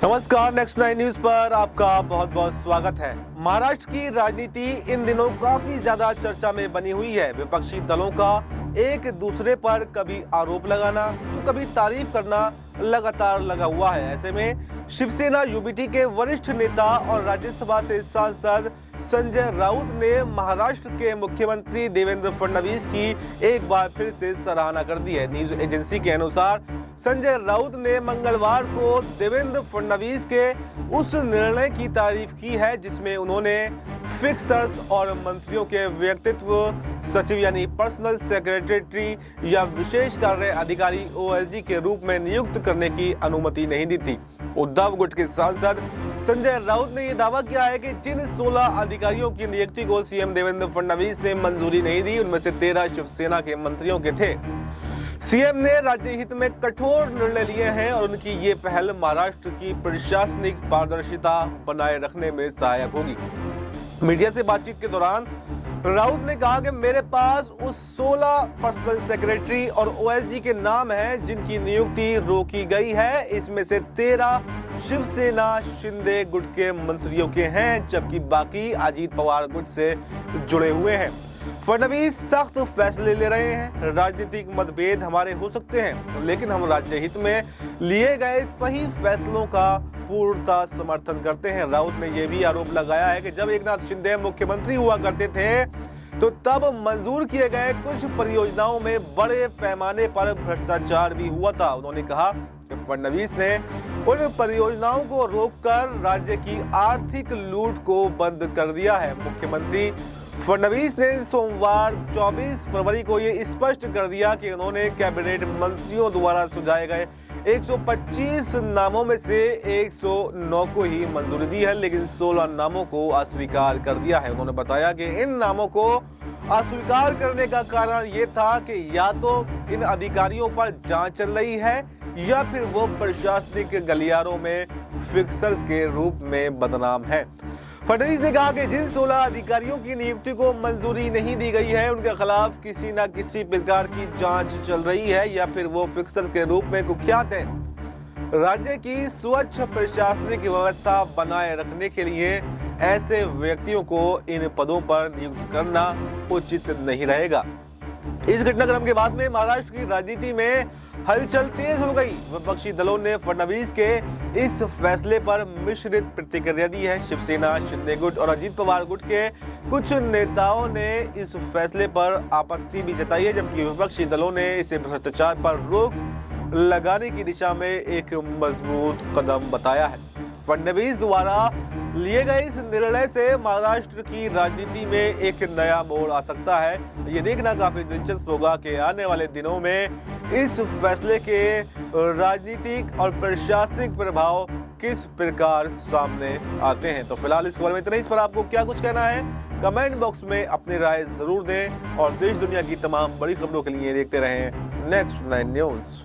नमस्कार, next 9 news पर आपका बहुत बहुत स्वागत है। महाराष्ट्र की राजनीति इन दिनों काफी ज्यादा चर्चा में बनी हुई है। विपक्षी दलों का एक दूसरे पर कभी आरोप लगाना तो कभी तारीफ करना लगातार लगा हुआ है। ऐसे में शिवसेना यूबीटी के वरिष्ठ नेता और राज्यसभा से सांसद संजय राउत ने महाराष्ट्र के मुख्यमंत्री देवेंद्र फडणवीस की एक बार फिर से सराहना कर दी है। न्यूज एजेंसी के अनुसार संजय राउत ने मंगलवार को देवेंद्र फडणवीस के उस निर्णय की तारीफ की है जिसमें उन्होंने फिक्सर्स और मंत्रियों के व्यक्तित्व सचिव यानी पर्सनल सेक्रेटरी या विशेष कार्य अधिकारी ओएसडी के रूप में नियुक्त करने की अनुमति नहीं दी थी। उद्धव गुट के सांसद संजय राउत ने यह दावा किया है कि जिन 16 अधिकारियों की नियुक्ति को सीएम देवेंद्र फडणवीस ने मंजूरी नहीं दी, उनमें से 13 शिवसेना के मंत्रियों के थे। सीएम ने राज्य हित में कठोर निर्णय लिए हैं और उनकी ये पहल महाराष्ट्र की प्रशासनिक पारदर्शिता बनाए रखने में सहायक होगी। मीडिया से बातचीत के दौरान राउत ने कहा कि मेरे पास उस 16 पर्सनल सेक्रेटरी और ओएसडी के नाम हैं जिनकी नियुक्ति रोकी गई है। इसमें से 13 शिवसेना शिंदे गुट के मंत्रियों के हैं, जबकि बाकी अजीत पवार गुट से जुड़े हुए हैं। फडणवीस सख्त फैसले ले रहे हैं। राजनीतिक मतभेद हमारे हो सकते हैं, लेकिन हम राज्य हित में लिए गए सही फैसलों का पूर्णतः समर्थन करते हैं। राउत ने यह भी आरोप लगाया है कि जब एकनाथ शिंदे मुख्यमंत्री हुआ करते थे तो तब मंजूर किए गए कुछ परियोजनाओं में बड़े पैमाने पर भ्रष्टाचार भी हुआ था। उन्होंने कहा कि फडणवीस ने उन परियोजनाओं को रोककर राज्य की आर्थिक लूट को बंद कर दिया है। मुख्यमंत्री फडणवीस ने सोमवार 24 फरवरी को ये स्पष्ट कर दिया कि उन्होंने कैबिनेट मंत्रियों द्वारा सुझाए गए 125 नामों में से 109 को ही मंजूरी दी है, लेकिन 16 नामों को अस्वीकार कर दिया है। उन्होंने बताया कि इन नामों को अस्वीकार करने का कारण ये था कि या तो इन अधिकारियों पर जांच चल रही है या फिर वो प्रशासनिक गलियारों में फिक्सर्स के रूप में बदनाम है। फडणवीस ने कहा कि जिन 16 अधिकारियों की नियुक्ति को मंजूरी नहीं दी गई है उनके खिलाफ किसी न किसी प्रकार की जांच चल रही है या फिर वो फिक्सर के रूप में कुख्यात है। राज्य की स्वच्छ प्रशासनिक व्यवस्था बनाए रखने के लिए ऐसे व्यक्तियों को इन पदों पर नियुक्त करना उचित नहीं रहेगा। इस घटनाक्रम के बाद में महाराष्ट्र की राजनीति में हलचल तेज हो गई। विपक्षी दलों ने फडणवीस के इस फैसले पर मिश्रित प्रतिक्रिया दी है। शिवसेना शिंदे गुट और अजीत पवार गुट के कुछ नेताओं ने इस फैसले पर आपत्ति भी जताई है, जबकि विपक्षी दलों ने इसे भ्रष्टाचार पर रोक लगाने की दिशा में एक मजबूत कदम बताया है। फडणवीस द्वारा लिए गए इस निर्णय से महाराष्ट्र की राजनीति में एक नया मोड़ आ सकता है। ये देखना काफी दिलचस्प होगा कि आने वाले दिनों में इस फैसले के राजनीतिक और प्रशासनिक प्रभाव किस प्रकार सामने आते हैं। तो फिलहाल इस खबर में इतना ही। इस पर आपको क्या कुछ कहना है कमेंट बॉक्स में अपनी राय जरूर दें और देश दुनिया की तमाम बड़ी खबरों के लिए देखते रहें नेक्स्ट 9 न्यूज।